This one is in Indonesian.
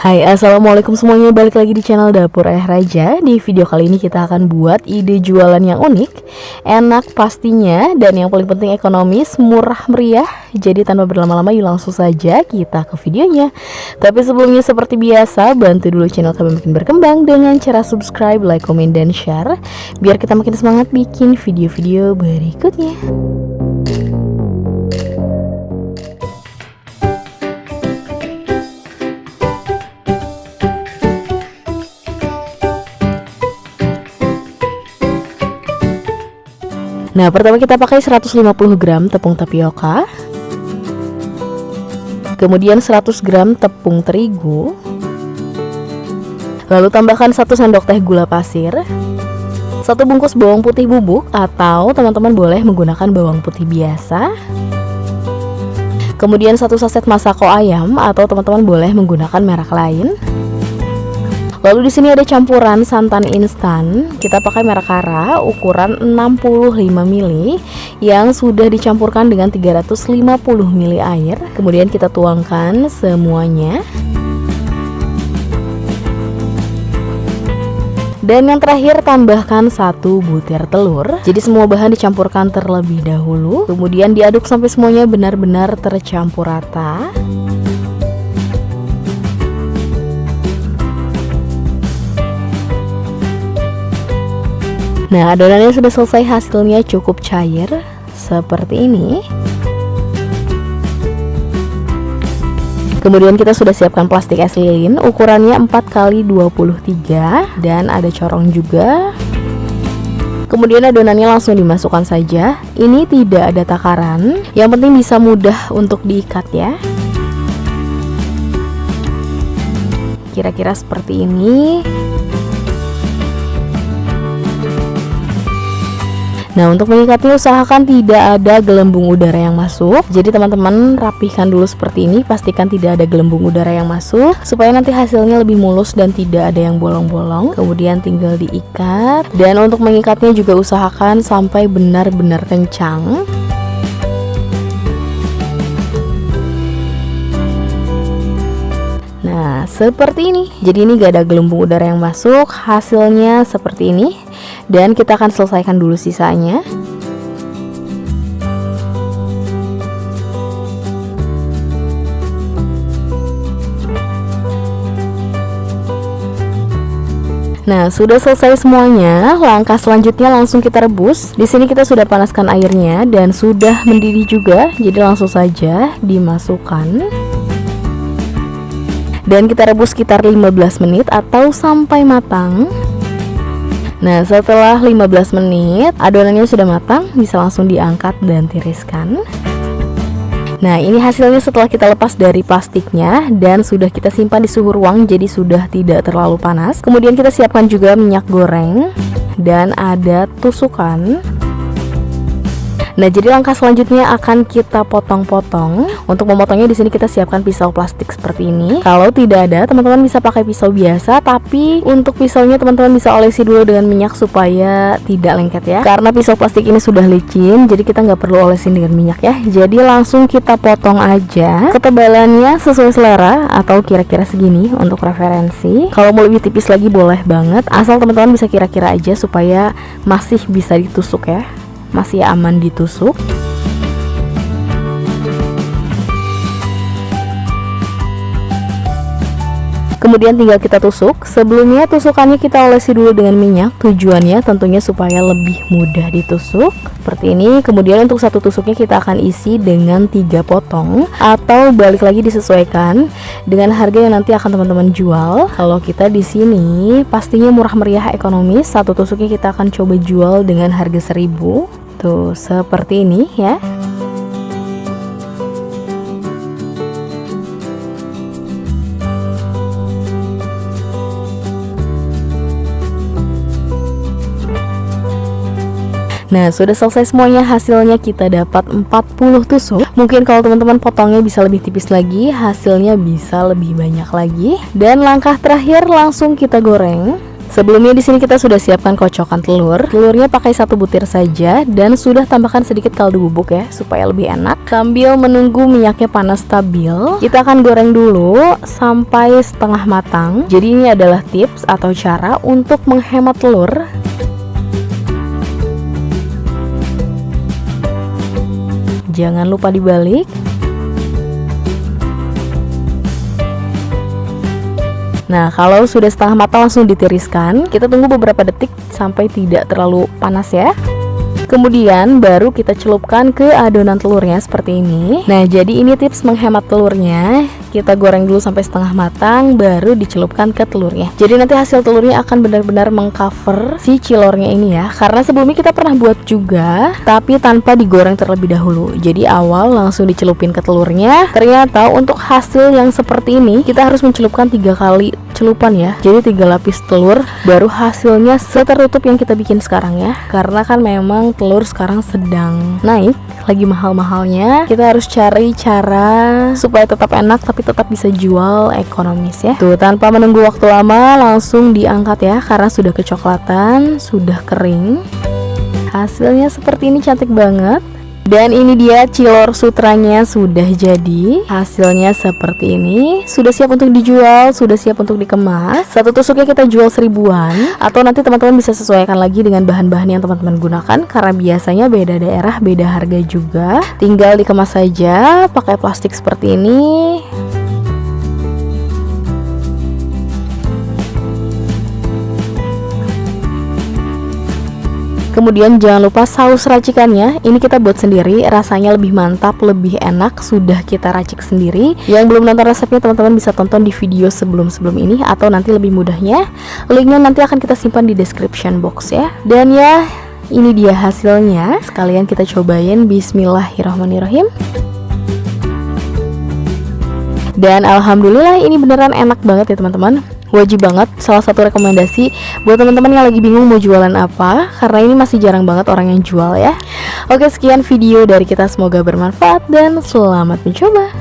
Hai, assalamualaikum semuanya, balik lagi di channel Dapur Ayah Raja. Di video kali ini kita akan buat ide jualan yang unik, enak pastinya, dan yang paling penting ekonomis, murah meriah. Jadi tanpa berlama-lama yuk langsung saja kita ke videonya. Tapi sebelumnya seperti biasa, bantu dulu channel kami makin berkembang dengan cara subscribe, like, komen, dan share, biar kita makin semangat bikin video-video berikutnya. Nah, pertama kita pakai 150 gram tepung tapioka, kemudian 100 gram tepung terigu, lalu tambahkan 1 sendok teh gula pasir, 1 bungkus bawang putih bubuk atau teman-teman boleh menggunakan bawang putih biasa, kemudian 1 saset masako ayam atau teman-teman boleh menggunakan merek lain. Lalu di sini ada campuran santan instan. Kita pakai merek Kara ukuran 65 ml yang sudah dicampurkan dengan 350 ml air. Kemudian kita tuangkan semuanya. Dan yang terakhir tambahkan 1 butir telur. Jadi semua bahan dicampurkan terlebih dahulu. Kemudian diaduk sampai semuanya benar-benar tercampur rata. Nah, adonannya sudah selesai, hasilnya cukup cair seperti ini. Kemudian kita sudah siapkan plastik es lilin ukurannya 4x23 dan ada corong juga. Kemudian adonannya langsung dimasukkan saja. Ini tidak ada takaran, yang penting bisa mudah untuk diikat ya. Kira-kira seperti ini. Nah, untuk mengikatnya usahakan tidak ada gelembung udara yang masuk. Jadi teman-teman rapihkan dulu seperti ini, pastikan tidak ada gelembung udara yang masuk supaya nanti hasilnya lebih mulus dan tidak ada yang bolong-bolong. Kemudian tinggal diikat. Dan untuk mengikatnya juga usahakan sampai benar-benar kencang. Nah, seperti ini. Jadi ini gak ada gelembung udara yang masuk. Hasilnya seperti ini. Dan kita akan selesaikan dulu sisanya. Nah, sudah selesai semuanya. Langkah selanjutnya langsung kita rebus. Di sini kita sudah panaskan airnya dan sudah mendidih juga. Jadi langsung saja dimasukkan. Dan kita rebus sekitar 15 menit atau sampai matang. Nah, setelah 15 menit adonannya sudah matang, bisa langsung diangkat dan tiriskan. Nah, ini hasilnya setelah kita lepas dari plastiknya dan sudah kita simpan di suhu ruang, jadi sudah tidak terlalu panas. Kemudian kita siapkan juga minyak goreng dan ada tusukan. Nah, jadi langkah selanjutnya akan kita potong-potong. Untuk memotongnya di sini kita siapkan pisau plastik seperti ini. Kalau tidak ada, teman-teman bisa pakai pisau biasa, tapi untuk pisaunya teman-teman bisa olesi dulu dengan minyak supaya tidak lengket ya. Karena pisau plastik ini sudah licin, jadi kita nggak perlu olesin dengan minyak ya. Jadi langsung kita potong aja. Ketebalannya sesuai selera atau kira-kira segini untuk referensi. Kalau mau lebih tipis lagi boleh banget, asal teman-teman bisa kira-kira aja supaya masih bisa ditusuk ya. Masih aman ditusuk. Kemudian tinggal kita tusuk. Sebelumnya tusukannya kita olesi dulu dengan minyak. Tujuannya tentunya supaya lebih mudah ditusuk seperti ini. Kemudian untuk satu tusuknya kita akan isi dengan 3 potong, atau balik lagi disesuaikan dengan harga yang nanti akan teman-teman jual. Kalau kita di sini pastinya murah meriah ekonomis. Satu tusuknya kita akan coba jual dengan harga 1.000. Tuh, seperti ini ya. Nah, sudah selesai semuanya, hasilnya kita dapat 40 tusuk. Mungkin kalau teman-teman potongnya bisa lebih tipis lagi, hasilnya bisa lebih banyak lagi. Dan langkah terakhir langsung kita goreng. Sebelumnya di sini kita sudah siapkan kocokan telur. Telurnya pakai 1 butir saja dan sudah tambahkan sedikit kaldu bubuk ya supaya lebih enak. Sambil menunggu minyaknya panas stabil, kita akan goreng dulu sampai setengah matang. Jadi ini adalah tips atau cara untuk menghemat telur. Jangan lupa dibalik. Nah, kalau sudah setengah matang langsung ditiriskan. Kita tunggu beberapa detik sampai tidak terlalu panas ya. Kemudian baru kita celupkan ke adonan telurnya seperti ini. Nah, jadi ini tips menghemat telurnya. Kita goreng dulu sampai setengah matang, baru dicelupkan ke telurnya. Jadi nanti hasil telurnya akan benar-benar mengcover si cilornya ini ya. Karena sebelumnya kita pernah buat juga, tapi tanpa digoreng terlebih dahulu. Jadi awal langsung dicelupin ke telurnya. Ternyata untuk hasil yang seperti ini, kita harus mencelupkan 3 kali celupan ya. Jadi 3 lapis telur, baru hasilnya setertutup yang kita bikin sekarang ya. Karena kan memang telur sekarang sedang naik, lagi mahal-mahalnya. Kita harus cari cara supaya tetap enak tapi tetap bisa jual ekonomis ya. Tuh, tanpa menunggu waktu lama langsung diangkat ya, karena sudah kecoklatan, sudah kering. Hasilnya seperti ini, cantik banget. Dan ini dia cilor sutranya sudah jadi. Hasilnya seperti ini. Sudah siap untuk dijual, sudah siap untuk dikemas. Satu tusuknya kita jual 1000-an. Atau nanti teman-teman bisa sesuaikan lagi dengan bahan-bahan yang teman-teman gunakan, karena biasanya beda daerah, beda harga juga. Tinggal dikemas saja pakai plastik seperti ini. Kemudian jangan lupa saus racikannya. Ini kita buat sendiri, rasanya lebih mantap, lebih enak. Sudah kita racik sendiri. Yang belum nonton resepnya, teman-teman bisa tonton di video sebelum-sebelum ini, atau nanti lebih mudahnya linknya nanti akan kita simpan di description box ya. Dan ya, ini dia hasilnya. Sekalian kita cobain. Bismillahirrahmanirrahim. Dan alhamdulillah ini beneran enak banget ya teman-teman. Wajib banget, salah satu rekomendasi buat teman-teman yang lagi bingung mau jualan apa, karena ini masih jarang banget orang yang jual ya. Oke, sekian video dari kita, semoga bermanfaat dan selamat mencoba.